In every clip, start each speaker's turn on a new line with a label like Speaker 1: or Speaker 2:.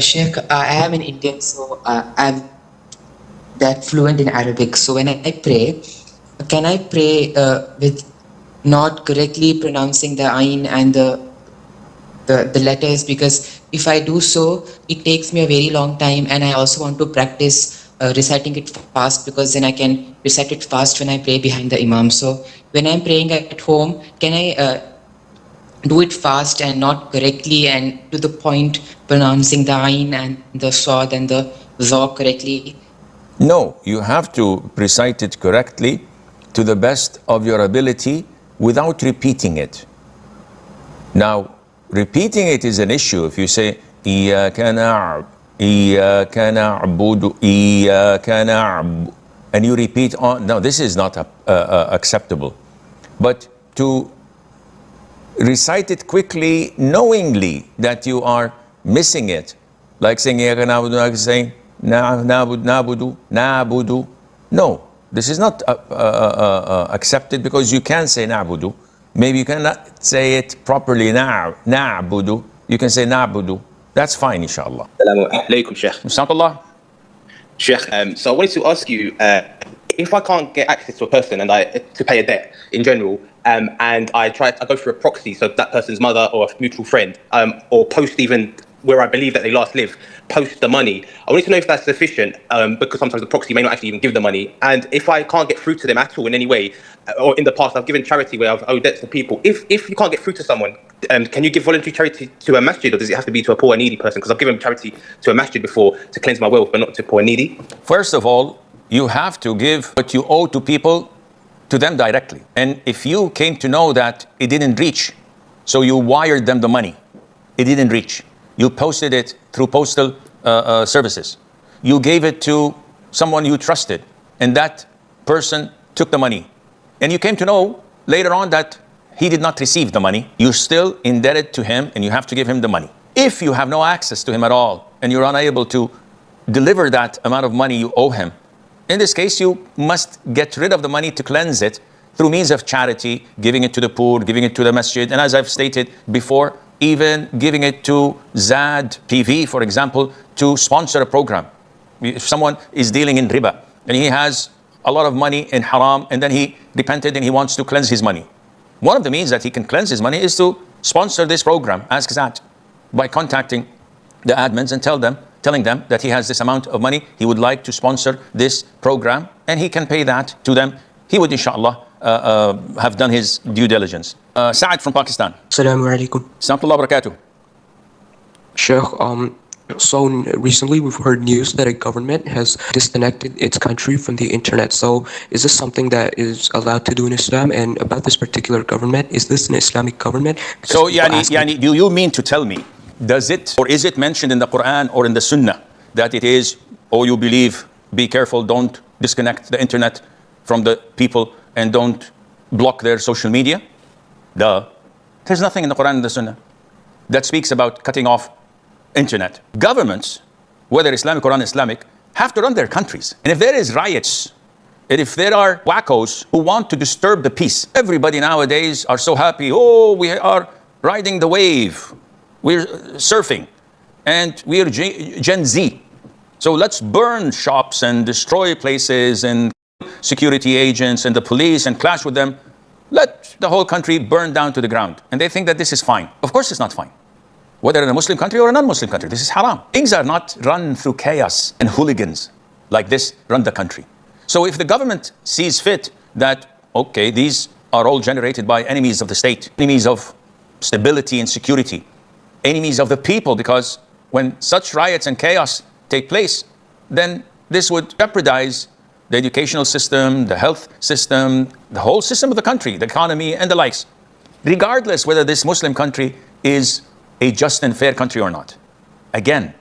Speaker 1: Sheikh, I am in Indian, so I'm that fluent in Arabic. So when I pray, can I pray with not correctly pronouncing the ayn and the letters? Because if I do so, it takes me a very long time, and I also want to practice reciting it fast, because then I can recite it fast when I pray behind the imam. So when I'm praying at home, can I do it fast and not correctly and to the point, pronouncing the ayn and the sad and the za correctly?
Speaker 2: No, you have to recite it correctly to the best of your ability without repeating it. Now, repeating it is an issue. If you say, إِيَّاكَ نَعْبُدُ إِيَّاكَ نَعْبُدُ, and you repeat on, no, this is not acceptable. But to recite it quickly, knowingly that you are missing it, like saying, إِيَّاكَ نَعْبُدُ, like saying, نَعْبُدُ. No, this is not accepted, because you can say na'budu. Maybe you cannot say it properly, na'budu. You can say na'budu. That's fine, inshallah.
Speaker 3: Assalamu alaikum, Sheikh.
Speaker 2: Inshallah.
Speaker 3: Sheikh, so I wanted to ask you, if I can't get access to a person and to pay a debt in general, and I go through a proxy, so that person's mother or a mutual friend, or post even where I believe that they last live, post the money. I wanted to know if that's sufficient, because sometimes the proxy may not actually even give the money. And if I can't get through to them at all in any way, or in the past I've given charity where I've owed debts to people, if you can't get through to someone, can you give voluntary charity to a masjid, or does it have to be to a poor and needy person? Because I've given charity to a masjid before to cleanse my wealth, but not to poor and needy.
Speaker 2: First of all, you have to give what you owe to people to them directly. And if you came to know that it didn't reach, so you wired them the money, it didn't reach, you posted it through postal services, you gave it to someone you trusted, and that person took the money, and you came to know later on that he did not receive the money, you're still indebted to him, and you have to give him the money. If you have no access to him at all, and you're unable to deliver that amount of money you owe him, in this case, you must get rid of the money to cleanse it through means of charity, giving it to the poor, giving it to the masjid, and as I've stated before, even giving it to Zad TV, for example, to sponsor a program. If someone is dealing in riba and he has a lot of money in haram, and then he repented and he wants to cleanse his money, one of the means that he can cleanse his money is to sponsor this program, ask Zad, by contacting the admins and telling them that he has this amount of money, he would like to sponsor this program, and he can pay that to them. He would, inshallah, have done his due diligence. Saad from Pakistan.
Speaker 4: Assalamu alaikum.
Speaker 2: Assalamu barakatuh.
Speaker 4: Sheikh, so recently we've heard news that a government has disconnected its country from the internet. So is this something that is allowed to do in Islam? And about this particular government, is this an Islamic government?
Speaker 2: So, do you mean to tell me, does it, or is it mentioned in the Quran or in the Sunnah that it is, oh, you believe, be careful, don't disconnect the internet from the people and don't block their social media? Duh. There's nothing in the Quran and the Sunnah that speaks about cutting off internet. Governments, whether Islamic or un-Islamic, have to run their countries. And if there is riots, and if there are wackos who want to disturb the peace, everybody nowadays are so happy, oh, we are riding the wave, we're surfing, and we are Gen Z. So let's burn shops and destroy places and security agents and the police and clash with them. Let the whole country burn down to the ground. And they think that this is fine. Of course it's not fine. Whether in a Muslim country or a non-Muslim country, this is haram. Things are not run through chaos and hooligans like this run the country. So if the government sees fit that, okay, these are all generated by enemies of the state, enemies of stability and security, enemies of the people, because when such riots and chaos take place, then this would jeopardize the educational system, the health system, the whole system of the country, the economy and the likes, regardless whether this Muslim country is a just and fair country or not. Again,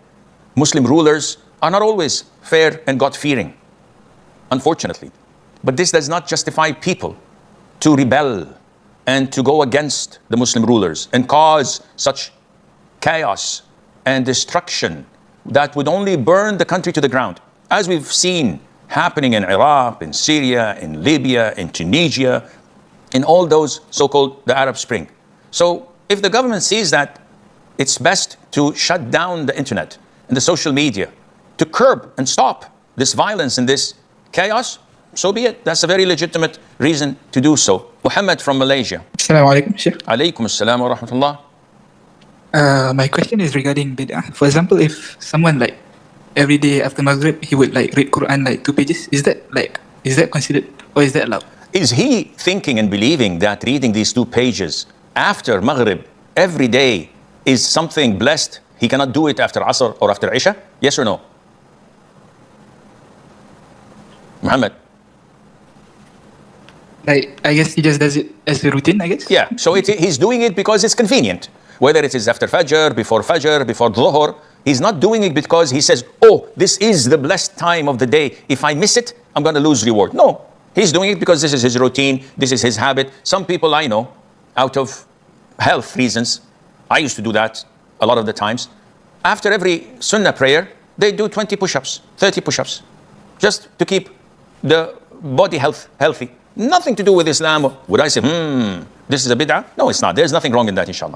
Speaker 2: Muslim rulers are not always fair and God-fearing, unfortunately. But this does not justify people to rebel and to go against the Muslim rulers and cause such chaos and destruction that would only burn the country to the ground, as we've seen happening in Iraq, in Syria, in Libya, in Tunisia, in all those so-called the Arab Spring. So if the government sees that it's best to shut down the internet and the social media to curb and stop this violence and this chaos, so be it. That's a very legitimate reason to do so. Muhammad from Malaysia.
Speaker 5: Assalamu alaikum, Sheikh.
Speaker 2: Alaykum assalam wa rahmatullah.
Speaker 5: My question is regarding bid'ah. For example, if someone like every day after Maghrib he would like read Quran like 2 pages, is that considered or is that allowed?
Speaker 2: Is he thinking and believing that reading these 2 pages after Maghrib every day is something blessed? He cannot do it after Asr or after Isha? Yes or no? Muhammad.
Speaker 5: Like, I guess he just does it as a routine, I guess?
Speaker 2: Yeah, so he's doing it because it's convenient. Whether it is after Fajr, before Dhuhr, he's not doing it because he says, oh, this is the blessed time of the day. If I miss it, I'm going to lose reward. No, he's doing it because this is his routine, this is his habit. Some people I know, out of health reasons, I used to do that a lot of the times. After every Sunnah prayer, they do 20 push-ups, 30 push-ups, just to keep the body healthy. Nothing to do with Islam. Would I say, this is a bid'ah? No, it's not. There's nothing wrong in that, inshallah.